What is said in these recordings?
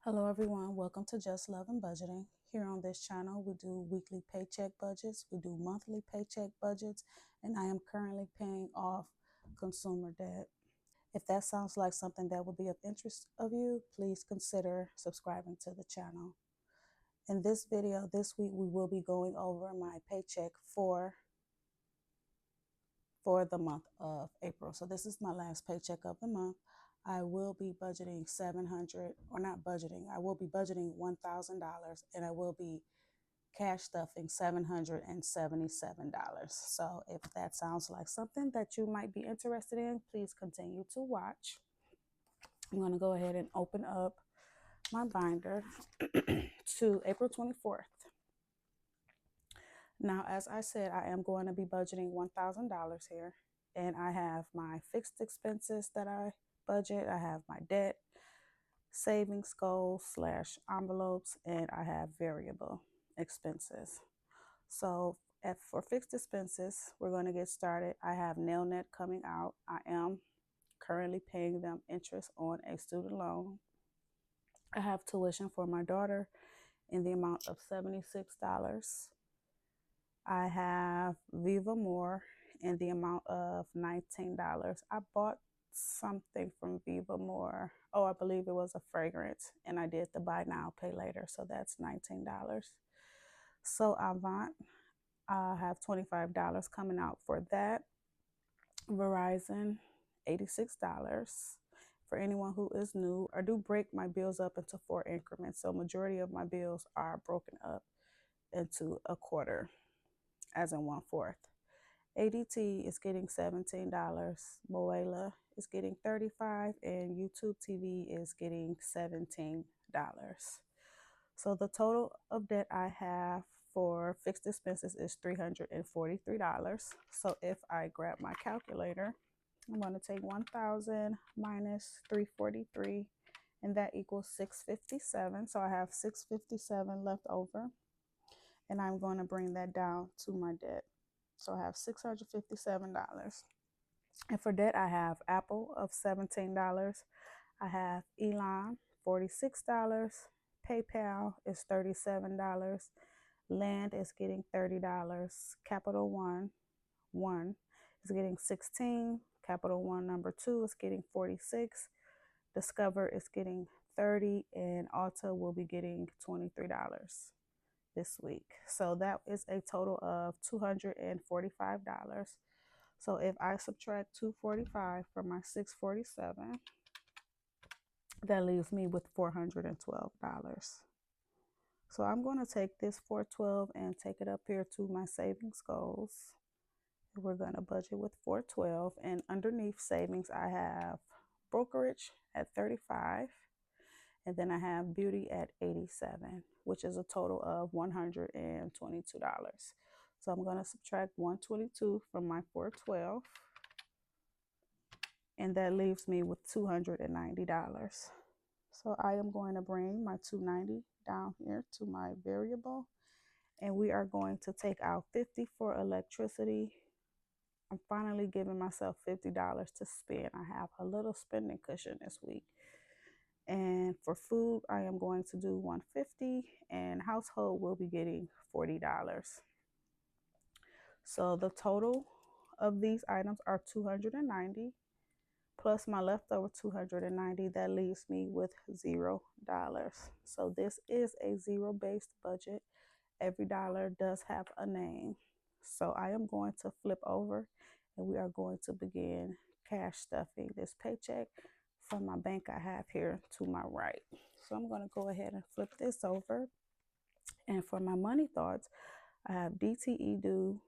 Hello everyone, welcome to Just Love and Budgeting. Here on this channel, we do weekly paycheck budgets, we do monthly paycheck budgets, and I am currently paying off consumer debt. If that sounds like something that would be of interest of you, please consider subscribing to the channel. In this video this week, we will be going over my paycheck for the month of April. So this is my last paycheck of the month. I will be budgeting 700, or not budgeting, I will be budgeting $1,000, and I will be cash stuffing $777. So if that sounds like something that you might be interested in, please continue to watch. I'm going to go ahead and open up my binder to April 24th. Now, as I said, I am going to be budgeting $1,000 here, and I have my fixed expenses that I budget. I have my debt, savings goals / envelopes, and I have variable expenses. So for fixed expenses, we're going to get started. I have nail net coming out. I am currently paying them interest on a student loan. I have tuition for my daughter in the amount of $76. I have Viva More in the amount of $19. I bought something from Viva More. Oh, I believe it was a fragrance, and I did the buy now, pay later, so that's $19. So Avant, I have $25 coming out for that. Verizon, $86. For anyone who is new, I do break my bills up into 4 increments, so majority of my bills are broken up into a quarter, as in 1/4. ADT is getting $17. Moela is getting $35, and YouTube TV is getting $17. So the total of debt I have for fixed expenses is $343. So if I grab my calculator, I'm going to take 1,000 minus 343, and that equals 657. So I have 657 left over, and I'm going to bring that down to my debt. So I have $657. And for debt, I have Apple of $17. I have Elon, $46. PayPal is $37. Land is getting $30. Capital One is getting $16. Capital One number 2 is getting $46. Discover is getting $30, and Alta will be getting $23 this week. So that is a total of $245. So if I subtract $245 from my $647, that leaves me with $412. So I'm going to take this $412 and take it up here to my savings goals. We're going to budget with $412, and underneath savings I have brokerage at $35, and then I have beauty at $87, which is a total of $122. So I'm going to subtract $122 from my $412, and that leaves me with $290. So I am going to bring my $290 down here to my variable, and we are going to take out $50 for electricity. I'm finally giving myself $50 to spend. I have a little spending cushion this week. And for food, I am going to do $150, and household will be getting $40. So the total of these items are $290 plus my leftover $290. That leaves me with $0. So this is a zero-based budget. Every dollar does have a name. So I am going to flip over, and we are going to begin cash stuffing this paycheck from my bank I have here to my right. So I'm going to go ahead and flip this over. And for my money thoughts, I have DTE due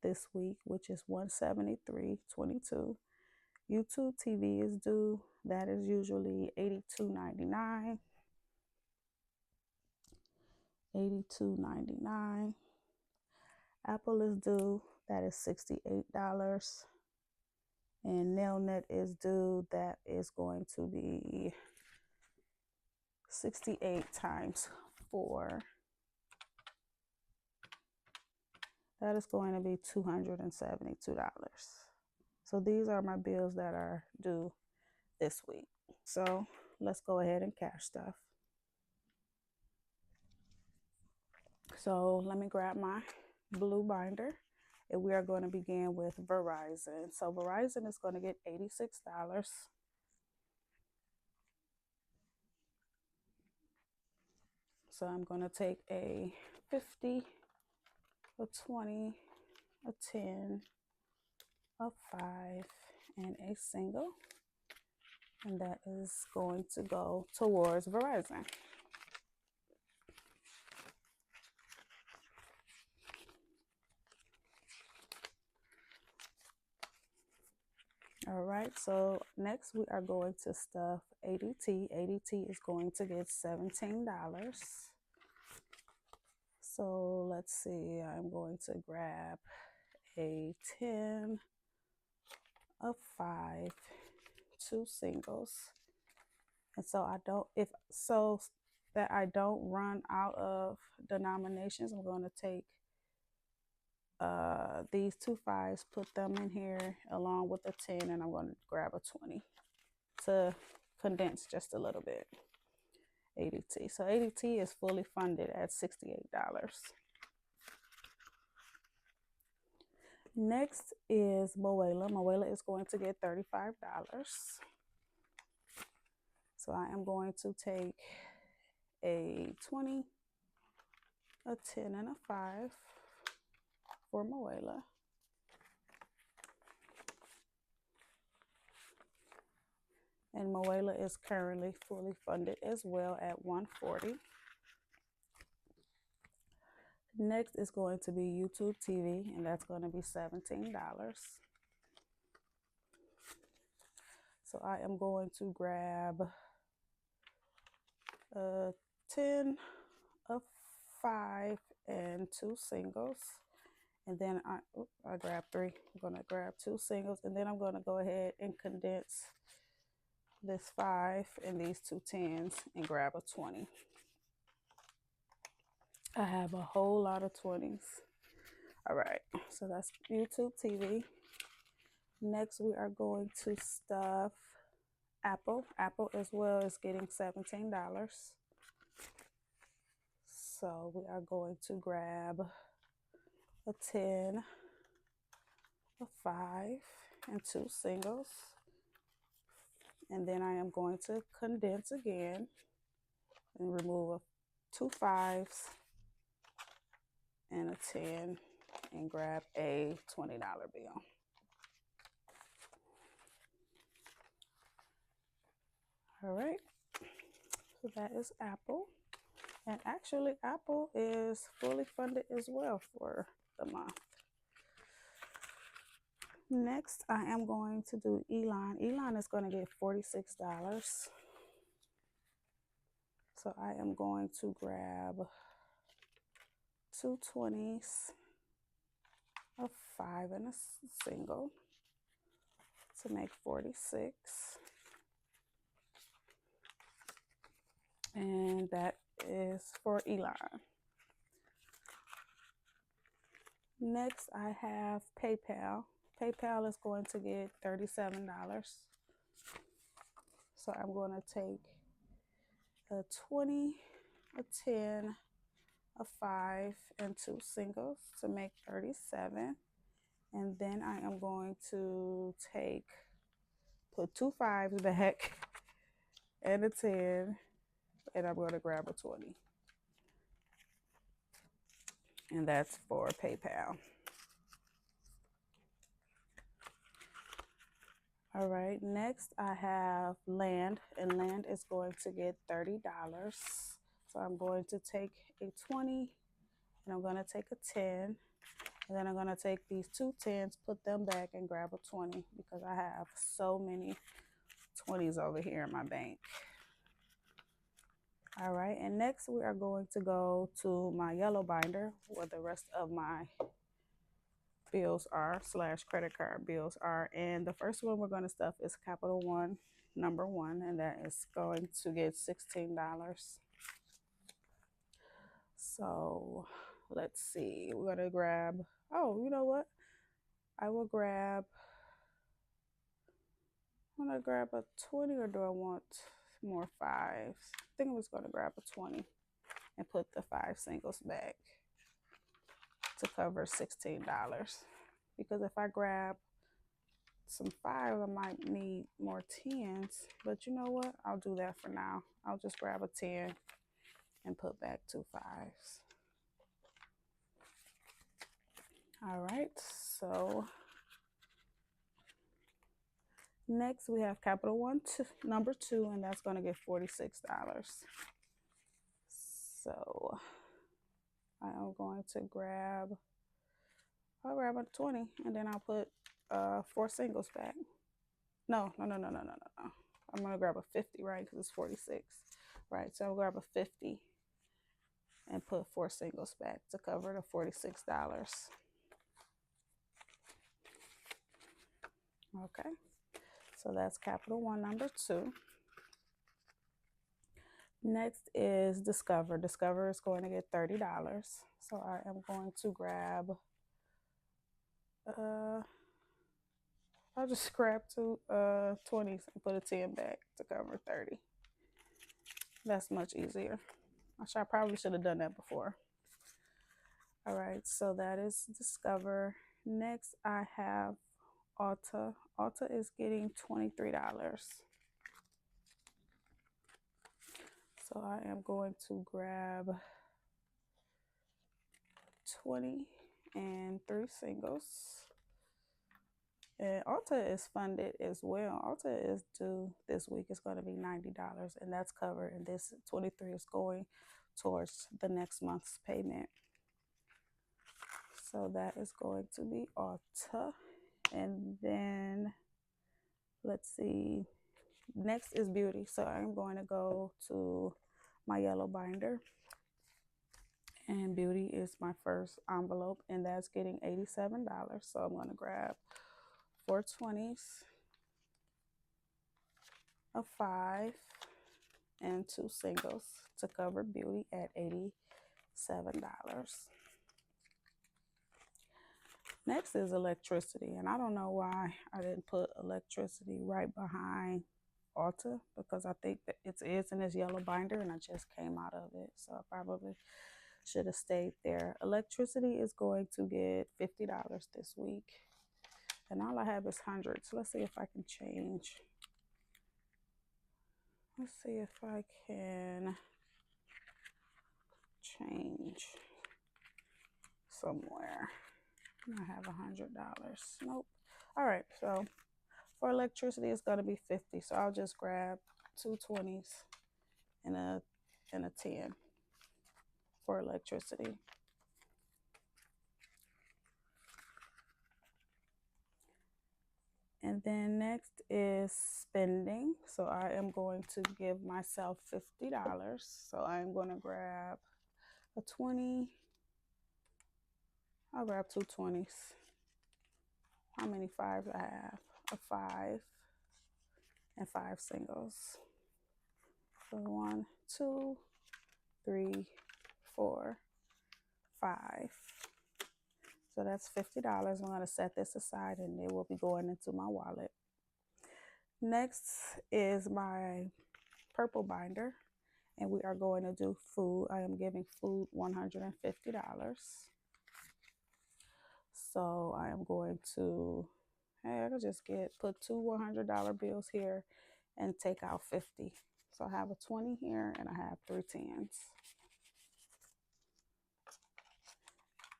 this week, which is $173.22. YouTube TV is due. That is usually $82.99. $82.99. Apple is due. That is $68. And NailNet is due. That is going to be 68 times 4. That is going to be $272. So these are my bills that are due this week. So let's go ahead and cash stuff. So let me grab my blue binder, and we are going to begin with Verizon. So Verizon is going to get $86. So I'm going to take a 50, a 20, a 10, a 5, and a single. And that is going to go towards Verizon. All right, so next we are going to stuff ADT. ADT is going to get $17. So let's see, I'm going to grab a 10, a 5, 2 singles. And so that I don't run out of denominations, I'm going to take these 2 5s, put them in here along with a 10, and I'm going to grab a 20 to condense just a little bit. ADT. So ADT is fully funded at $68. Next is Moela. Moela is going to get $35. So I am going to take a 20, a 10, and a 5 for Moela. And Moela is currently fully funded as well at $140. Next is going to be YouTube TV, and that's going to be $17. So I am going to grab a 10, a 5, and 2 singles. And then I grab 3. I'm going to grab 2 singles, and then I'm going to go ahead and condense this 5 and these 2 10s and grab a 20. I have a whole lot of 20s. All right, so that's YouTube TV. Next, we are going to stuff Apple. Apple as well is getting $17. So we are going to grab a 10, a 5, and 2 singles. And then I am going to condense again and remove 2 5s and a 10 and grab a $20 bill. All right, so that is Apple. And actually, Apple is fully funded as well for the month. Next, I am going to do Elon. Elon is going to get $46. So I am going to grab 2 20s, a 5, and a single to make 46. And that is for Elon. Next, I have PayPal. PayPal is going to get $37. So I'm going to take a 20, a 10, a 5, and 2 singles to make 37. And then I am going to put 2 5s back and a 10, and I'm going to grab a 20. And that's for PayPal. All right, next I have Land, and Land is going to get $30. So I'm going to take a 20, and I'm going to take a 10, and then I'm going to take these 2 10s, put them back, and grab a 20 because I have so many 20s over here in my bank. All right, and next we are going to go to my yellow binder where the rest of my bills are / credit card bills are. And the first one we're going to stuff is Capital One, number 1, and that is going to get $16. So let's see, we're going to grab, oh, you know what? I'm going to grab a 20, or do I want more 5s? I think I'm just going to grab a 20 and put the 5 singles back. to cover $16. Because if I grab some 5s, I might need more 10s. But you know what? I'll do that for now. I'll just grab a 10 and put back 2 5s. All right, so next we have capital one, number 2, and that's going to get $46. So I am going to I'll grab a 20 and then I'll put 4 singles back. No. I'm going to grab a 50, right? Because it's 46, right? So I'll grab a 50 and put 4 singles back to cover the $46. Okay, so that's capital one, number 2. Next is Discover. Discover is going to get $30. So I am going to grab, I'll just grab 2 20s and put a 10 back to cover 30. That's much easier. I probably should have done that before. All right, so that is Discover. Next, I have Ulta. Ulta is getting $23. So I am going to grab 20 and 3 singles. And Ulta is funded as well. Ulta is due this week. It's going to be $90, and that's covered. And this 23 is going towards the next month's payment. So that is going to be Ulta. And then let's see. Next is Beauty. So I'm going to go to my yellow binder. And Beauty is my first envelope, and that's getting $87. So I'm going to grab 4 20s, a 5, and 2 singles to cover Beauty at $87. Next is Electricity, and I don't know why I didn't put Electricity right behind Ulta, because I think that it is in this yellow binder and I just came out of it, so I probably should have stayed there. Electricity is going to get $50 this week, and all I have is hundreds. Let's see if I can change. Let's see if I can change somewhere. I have $100. Nope. All right, so for Electricity, it's going to be 50. So I'll just grab 2 20s and a 10 for Electricity. And then next is Spending. So I am going to give myself $50. So I'm going to grab a 20. I'll grab 2 20s. How many 5s I have? A 5 and 5 singles. So 1, 2, 3, 4, 5. So that's $50. I'm going to set this aside and it will be going into my wallet. Next is my purple binder, and we are going to do food. I am giving food $150. So I am going to, I could just put 2 $100 bills here and take out 50. So I have a 20 here and I have 3 10s.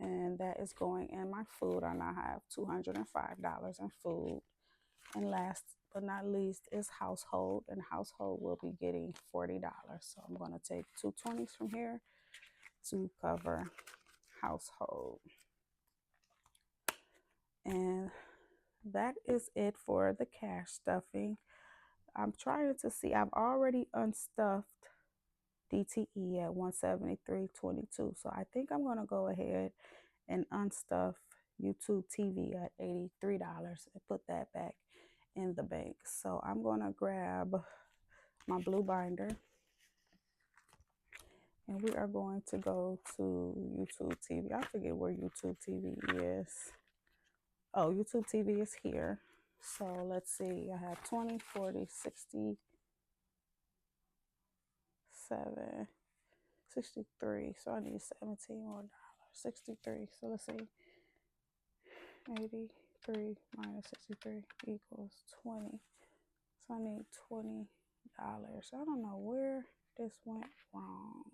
And that is going in my food. I now have $205 in food. And last but not least is household, and household will be getting $40. So I'm going to take 2 20s from here to cover household. And that is it for the cash stuffing. I'm trying to see, I've already unstuffed DTE at $173.22. So I think I'm going to go ahead and unstuff YouTube TV at $83 and put that back in the bank. So I'm going to grab my blue binder, and we are going to go to YouTube TV. I forget where YouTube TV is. Oh, YouTube TV is here. So let's see, I have 20, 40, 60, 7, 63. So I need $17 more. 63. So let's see. 83 minus 63 equals 20. So I need $20. I don't know where this went wrong.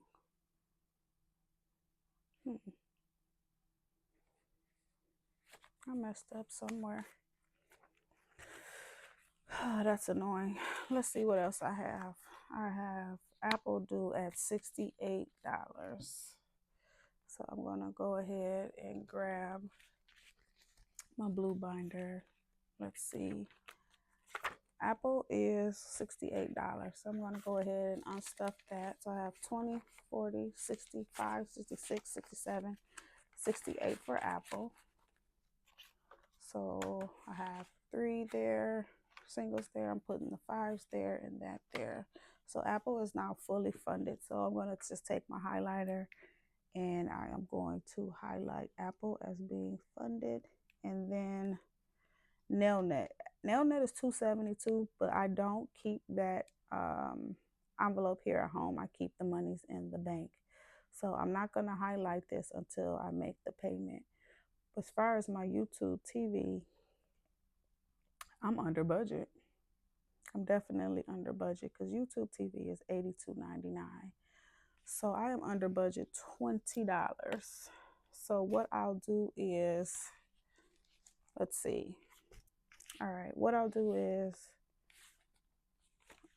I messed up somewhere. Oh, that's annoying. Let's see what else I have. I have Apple due at $68. So I'm going to go ahead and grab my blue binder. Let's see. Apple is $68. So I'm going to go ahead and unstuff that. So I have 20, 40, 65, 66, 67, 68 for Apple. So I have 3 there, singles there. I'm putting the 5s there and that there. So Apple is now fully funded. So I'm going to just take my highlighter and I am going to highlight Apple as being funded. And then Nailnet. Nailnet is $272, but I don't keep that envelope here at home. I keep the monies in the bank. So I'm not going to highlight this until I make the payment. As far as my YouTube TV, I'm under budget. I'm definitely under budget because YouTube TV is $82.99. So I am under budget $20. So what I'll do is, let's see. All right, what I'll do is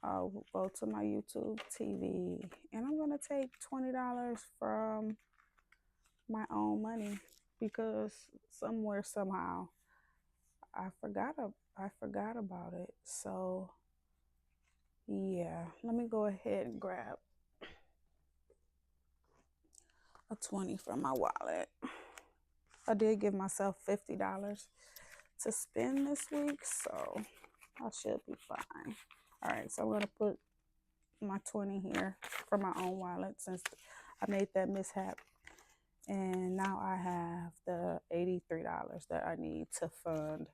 I'll go to my YouTube TV and I'm going to take $20 from my own money because somewhere, somehow, I forgot about it. So yeah, let me go ahead and grab a 20 from my wallet. I did give myself $50 to spend this week, so I should be fine. All right, so I'm going to put my 20 here from my own wallet since I made that mishap. And now I have the $83 that I need to fund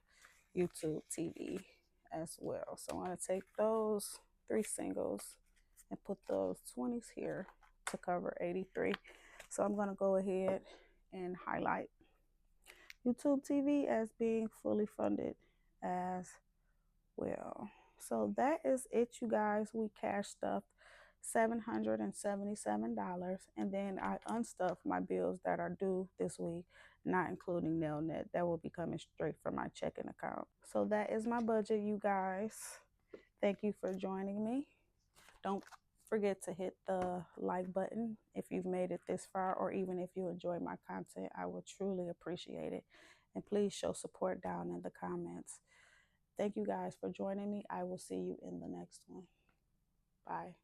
YouTube TV as well. So I'm going to take those 3 singles and put those 20s here to cover 83. So I'm going to go ahead and highlight YouTube TV as being fully funded as well. So that is it, you guys. We cash stuffed $777, and then I unstuffed my bills that are due this week, not including Nailnet. That will be coming straight from my checking account. So that is my budget, you guys. Thank you for joining me. Don't forget to hit the like button if you've made it this far, or even if you enjoy my content. I would truly appreciate it. And please show support down in the comments. Thank you guys for joining me. I will see you in the next one. Bye.